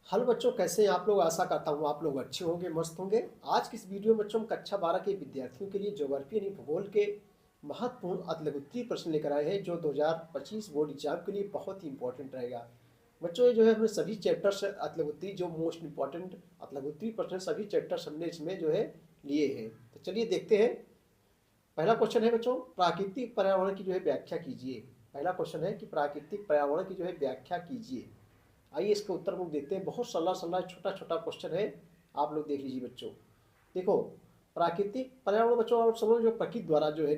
Hello बच्चों, कैसे हैं आप लोग। आशा करता हूँ आप लोग अच्छे होंगे, मस्त होंगे। आज की इस वीडियो में बच्चों हम कक्षा 12 के विद्यार्थियों के लिए ज्योग्राफी यानी भूगोल के महत्वपूर्ण अतिलघुत्तरीय प्रश्न लेकर आए हैं, जो 2025 बोर्ड एग्जाम के लिए बहुत ही इंपॉर्टेंट रहेगा। बच्चों ये जो है हमने सभी चैप्टर्स अतिलघुत्तरीय जो मोस्ट इंपॉर्टेंट अतिलघुत्तरीय प्रश्न सभी चैप्टर्स हमने इसमें जो है लिए हैं। तो चलिए देखते हैं। पहला क्वेश्चन है बच्चों, प्राकृतिक पर्यावरण की जो है व्याख्या कीजिए। पहला क्वेश्चन है कि प्राकृतिक पर्यावरण की जो है व्याख्या कीजिए। आइए इसका उत्तर हम देखते हैं। बहुत सरला सरला छोटा छोटा क्वेश्चन है, आप लोग देख लीजिए बच्चों। देखो, प्राकृतिक पर्यावरण बच्चों आप समझो जो प्रकृति द्वारा जो है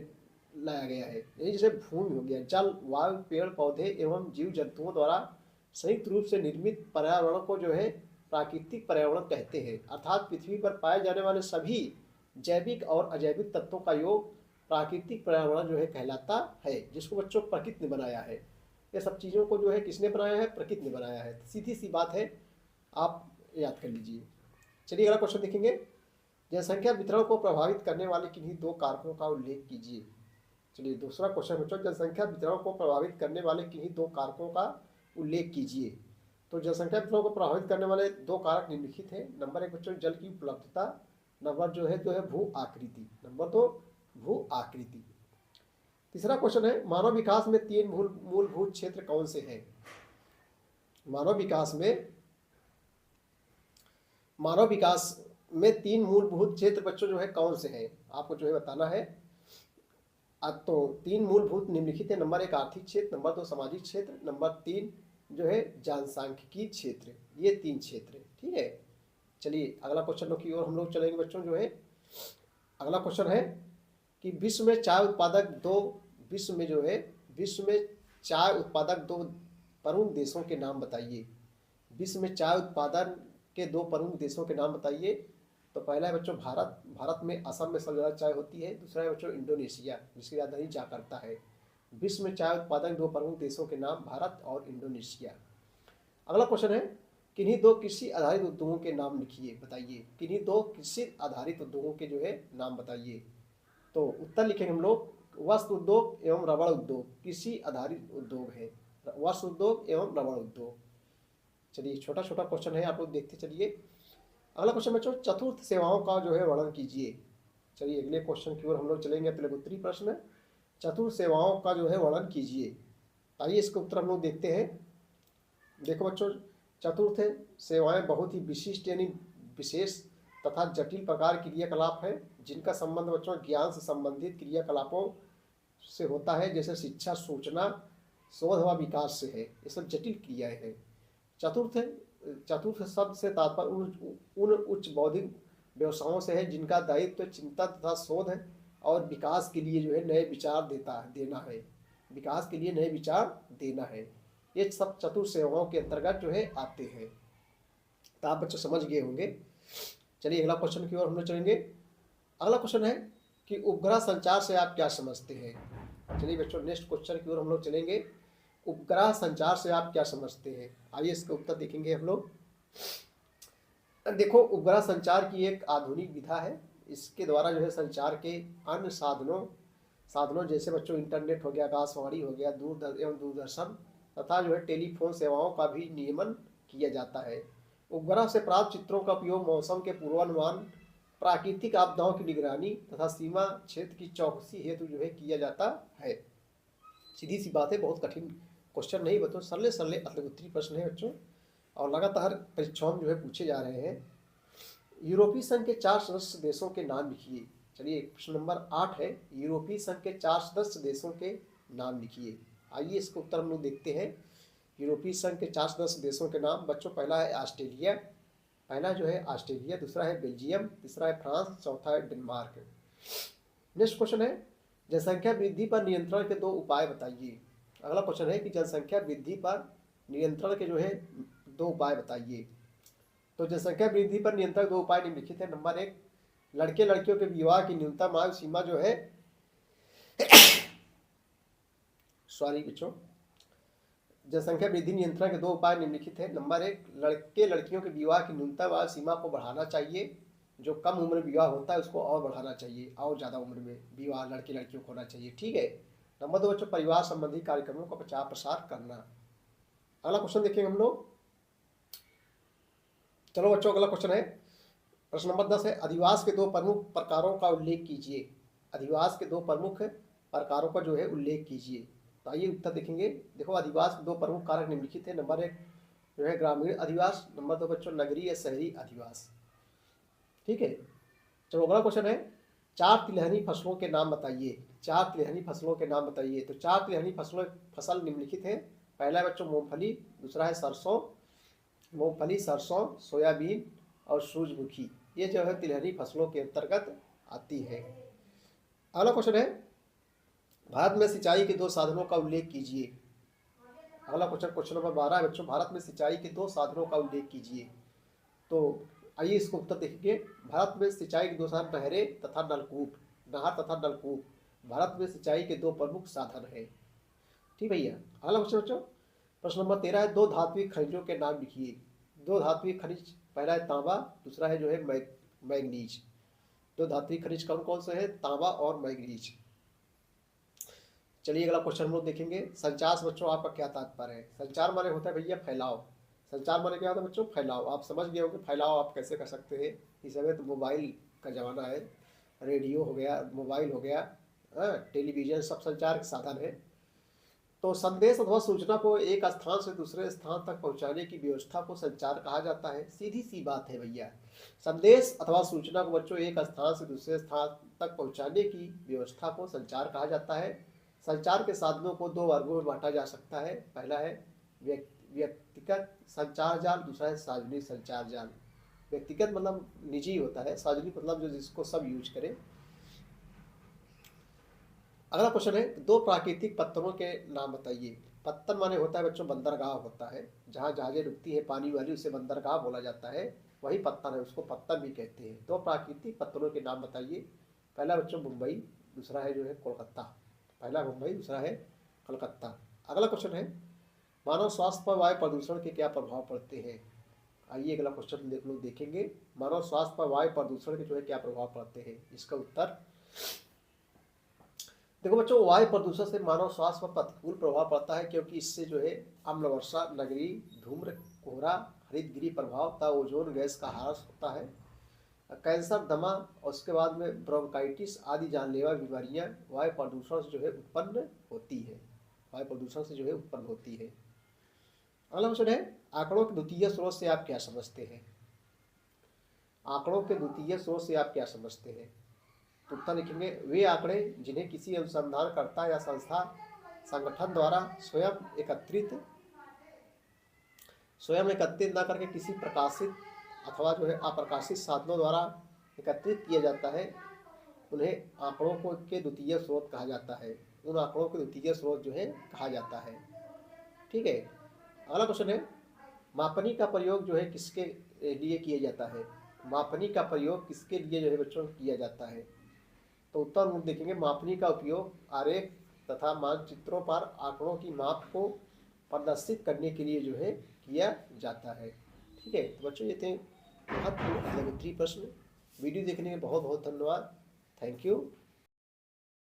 लाया गया है। यही जैसे भूमि हो गया, जल, वायु, पेड़ पौधे एवं जीव जंतुओं द्वारा संयुक्त रूप से निर्मित पर्यावरण को जो है प्राकृतिक पर्यावरण कहते हैं। अर्थात पृथ्वी पर पाए जाने वाले सभी जैविक और अजैविक तत्वों का योग प्राकृतिक पर्यावरण जो है कहलाता है, जिसको बच्चों प्रकृति ने बनाया है। ये सब चीज़ों को जो है किसने बनाया है? प्रकृति ने बनाया है। सीधी सी बात है, आप याद कर लीजिए। चलिए अगला क्वेश्चन देखेंगे। जनसंख्या वितरण को प्रभावित करने वाले किन्हीं दो कारकों का उल्लेख कीजिए। चलिए दूसरा क्वेश्चन बच्चों, जनसंख्या वितरण को प्रभावित करने वाले किन्हीं दो कारकों का उल्लेख कीजिए। तो जनसंख्या वितरण को प्रभावित करने वाले दो कारक निम्नलिखित हैं। नंबर एक बच्चों जल की उपलब्धता, नंबर जो है भू आकृति। नंबर दो भू आकृति। तीसरा क्वेश्चन है, मानव विकास में तीन मूलभूत क्षेत्र कौन से हैं? मानव विकास में तीन मूलभूत क्षेत्र बच्चों जो है कौन से हैं, आपको जो है बताना है। तो तीन मूलभूत निम्नलिखित है। नंबर एक आर्थिक क्षेत्र, नंबर दो सामाजिक क्षेत्र, नंबर तीन जो है जनसांख्यिकी क्षेत्र। ये तीन क्षेत्र, ठीक है। चलिए अगला क्वेश्चन की ओर हम लोग चलेंगे बच्चों। जो है अगला क्वेश्चन है कि विश्व में चाय उत्पादक दो प्रमुख देशों के नाम बताइए। विश्व में चाय उत्पादन के दो प्रमुख देशों के नाम बताइए। तो पहला है बच्चों भारत। भारत में असम में सबसे ज़्यादा चाय होती है। दूसरा है बच्चों इंडोनेशिया, जिसकी राजधानी जकार्ता है। विश्व में चाय उत्पादक दो प्रमुख देशों के नाम भारत और इंडोनेशिया। अगला क्वेश्चन है, किन्हीं दो कृषि आधारित उद्योगों के नाम लिखिए, बताइए। किन्हीं दो कृषि आधारित उद्योगों के जो है नाम बताइए। तो उत्तर लिखेंगे हम लोग, वस्त्र उद्योग एवं रबड़ उद्योग कृषि आधारित उद्योग है। वस्त्र उद्योग एवं रबड़ उद्योग। चलिए छोटा छोटा क्वेश्चन है, आप लोग देखते चलिए। अगला क्वेश्चन बच्चों, चतुर्थ सेवाओं का जो है वर्णन कीजिए। चलिए अगले क्वेश्चन की ओर हम लोग चलेंगे। उत्तरी प्रश्न, चतुर्थ सेवाओं का जो है वर्णन कीजिए। आइए इसका उत्तर हम लोग देखते हैं। देखो बच्चों, चतुर्थ सेवाएं बहुत ही विशिष्ट यानी विशेष तथा जटिल प्रकार क्रियाकलाप है, जिनका संबंध बच्चों ज्ञान से संबंधित क्रियाकलापों से होता है, जैसे शिक्षा, सूचना, शोध व विकास से है। ये सब जटिल क्रियाएं हैं। चतुर्थ शब्द से तात्पर्य उन उच्च बौद्धिक व्यवसायों से है जिनका दायित्व चिंता तथा शोध और विकास के लिए जो है नए विचार देना है। विकास के लिए नए विचार देना है। ये सब चतुर्थ सेवाओं के अंतर्गत जो है आते हैं। तो आप बच्चे समझ गए होंगे। चलिए अगला क्वेश्चन की ओर हम लोग चलेंगे। अगला क्वेश्चन है कि उपग्रह संचार से आप क्या समझते हैं। चलिए बच्चों नेक्स्ट क्वेश्चन की ओर हम लोग चलेंगे। उपग्रह संचार से आप क्या समझते हैं? आइए इसका उत्तर देखेंगे हम लोग। देखो, उपग्रह संचार की एक आधुनिक विधा है। इसके द्वारा जो है संचार के अन्य साधनों जैसे बच्चों इंटरनेट हो गया, आकाशवाणी हो गया, दूरदर्शन तथा जो है टेलीफोन सेवाओं का भी नियमन किया जाता है। उपग्रह से प्राप्त चित्रों का उपयोग मौसम के पूर्वानुमान, प्राकृतिक आपदाओं की निगरानी तथा सीमा क्षेत्र की चौकसी हेतु जो है किया जाता है। सीधी सी बात है, बहुत कठिन क्वेश्चन नहीं बच्चों, सरले सरले अतिलघुत्तरीय प्रश्न है बच्चों, और लगातार परीक्षाओं में जो है पूछे जा रहे हैं। यूरोपीय संघ के 4 सदस्य देशों के नाम लिखिए। चलिए प्रश्न नंबर 8 है, यूरोपीय संघ के 4 सदस्य देशों के नाम लिखिए। आइए इसका उत्तर हम लोग देखते हैं। यूरोपीय संघ के 4 सदस्य देशों के नाम बच्चों, पहला है ऑस्ट्रेलिया, दूसरा है बेल्जियम, तीसरा है फ्रांस, चौथा है डेनमार्क। नेक्स्ट क्वेश्चन है, जनसंख्या वृद्धि पर नियंत्रण के 2 उपाय बताइए। अगला क्वेश्चन है कि जनसंख्या वृद्धि पर नियंत्रण के जो है 2 उपाय बताइए। तो जनसंख्या वृद्धि पर नियंत्रण 2 उपाय निम्नलिखित है। नंबर 1, लड़के लड़कियों के विवाह की न्यूनतम आयु सीमा जो है सॉरी बच्चों, जनसंख्या वृद्धि नियंत्रण के 2 उपाय निम्नलिखित है। नंबर 1, लड़के लड़कियों के विवाह की न्यूनतम आयु सीमा को बढ़ाना चाहिए। जो कम उम्र में विवाह होता है उसको और बढ़ाना चाहिए, और ज़्यादा उम्र में विवाह लड़के लड़कियों को होना चाहिए, ठीक है। नंबर 2 बच्चों, परिवार संबंधी कार्यक्रमों का प्रचार प्रसार करना। अगला क्वेश्चन देखेंगे हम लोग। चलो बच्चों, अगला क्वेश्चन है, प्रश्न नंबर 10 है, अधिवास के 2 प्रमुख प्रकारों का उल्लेख कीजिए। अधिवास के 2 प्रमुख प्रकारों का जो है उल्लेख कीजिए। तो आइए उत्तर देखेंगे। देखो, अधिवास के 2 प्रमुख कारक निम्नलिखित है। नंबर 1 जो है ग्रामीण अधिवास, नंबर 2 बच्चों नगरीय या शहरी अधिवास। ठीक है, चलो अगला क्वेश्चन है, 4 तिलहनी फसलों के नाम बताइए। 4 तिलहनी फसलों के नाम बताइए। तो 4 तिलहनी फसल निम्नलिखित है। पहला है बच्चों मूंगफली, दूसरा है सरसों, मूंगफली, सरसों, सोयाबीन और सूरजमुखी। ये जो है तिलहनी फसलों के अंतर्गत आती है। अगला क्वेश्चन है, भारत में सिंचाई के 2 साधनों का उल्लेख कीजिए। अगला क्वेश्चन नंबर 12 है बच्चों, भारत में सिंचाई के 2 साधनों का उल्लेख कीजिए। तो आइए इसको उत्तर देखेंगे। भारत में सिंचाई के 2 साधन नहरें तथा नलकूप, नहर तथा नलकूप भारत में सिंचाई के 2 प्रमुख साधन हैं। ठीक भैया। अगला क्वेश्चन बच्चों, प्रश्न नंबर 13 है, 2 धात्विक खनिजों के नाम लिखिए। 2 धात्विक खनिज, पहला है तांबा, दूसरा है जो है मैग्नीज। 2 धात्विक खनिज कौन कौन से हैं? तांबा और मैग्नीज। चलिए अगला क्वेश्चन हम लोग देखेंगे। संचार से बच्चों आपका क्या तात्पर्य है? संचार माने होता है भैया फैलाव। संचार माने क्या होता है बच्चों? फैलाव। आप समझ गए होंगे फैलाव आप कैसे कर सकते हैं। इस समय तो मोबाइल का ज़माना है, रेडियो हो गया, मोबाइल हो गया, टेलीविज़न, सब संचार के साधन है। तो संदेश अथवा सूचना को एक स्थान से दूसरे स्थान तक पहुंचाने की व्यवस्था को संचार कहा जाता है। सीधी सी बात है भैया, संदेश अथवा सूचना को बच्चों एक स्थान से दूसरे स्थान तक पहुंचाने की व्यवस्था को संचार कहा जाता है। संचार के साधनों को 2 वर्गों में बांटा जा सकता है। पहला है व्यक्तिगत संचार जाल, दूसरा है सार्वजनिक संचार जाल। व्यक्तिगत मतलब निजी होता है, सार्वजनिक मतलब जो जिसको सब यूज करें। अगला क्वेश्चन है, 2 प्राकृतिक पत्तनों के नाम बताइए। पत्तन माने होता है बच्चों बंदरगाह होता है, जहाँ जहाजें रुकती है पानी वाली, उसे बंदरगाह बोला जाता है, वही पत्तन है, उसको पत्तन भी कहते हैं। 2 प्राकृतिक पत्तनों के नाम बताइए। पहला बच्चों मुंबई, दूसरा है जो है कोलकाता। पहला मुंबई, दूसरा है कलकत्ता। अगला क्वेश्चन है, मानव स्वास्थ्य पर वायु प्रदूषण के क्या प्रभाव पड़ते हैं। आइए अगला क्वेश्चन देखेंगे। मानव स्वास्थ्य पर वायु प्रदूषण के जो है क्या प्रभाव पड़ते हैं। इसका उत्तर देखो बच्चों, वायु प्रदूषण से मानव स्वास्थ्य पर प्रतिकूल प्रभाव पड़ता है, क्योंकि इससे जो है अम्ल वर्षा, नगरी धूम्र, कोहरा, हरितगृह प्रभाव तथा ओजोन गैस का ह्रास होता है। कैंसर, दमा और उसके बाद में ब्रोंकाइटिस आदि जानलेवा बीमारियां वायु प्रदूषण से जो है उत्पन्न होती है। वायु प्रदूषण से जो है उत्पन्न होती है। अगला क्वेश्चन है, आंकड़ों के द्वितीय स्रोत से आप क्या समझते हैं। आंकड़ों के द्वितीय स्रोत से आप क्या समझते हैं। तो उत्तर लिखेंगे, वे आंकड़े जिन्हें किसी अनुसंधानकर्ता या संस्था संगठन द्वारा स्वयं एकत्रित न करके किसी प्रकाशित अथवा जो है अप्रकाशित साधनों द्वारा एकत्रित किया जाता है, उन्हें आंकड़ों को के द्वितीय स्रोत कहा जाता है। उन आंकड़ों के द्वितीय स्रोत जो है कहा जाता है। ठीक है। अगला क्वेश्चन है, मापनी का प्रयोग जो है किसके लिए किया जाता है। मापनी का प्रयोग किसके लिए जो है बच्चों किया जाता है। तो उत्तर हम देखेंगे, मापनी का उपयोग आरेख तथा मानचित्रों पर आंकड़ों की माप को प्रदर्शित करने के लिए जो है किया जाता है। ठीक है। तो बच्चों ये थे महत्वपूर्ण 3 प्रश्न। वीडियो देखने के बहुत बहुत धन्यवाद। Thank you.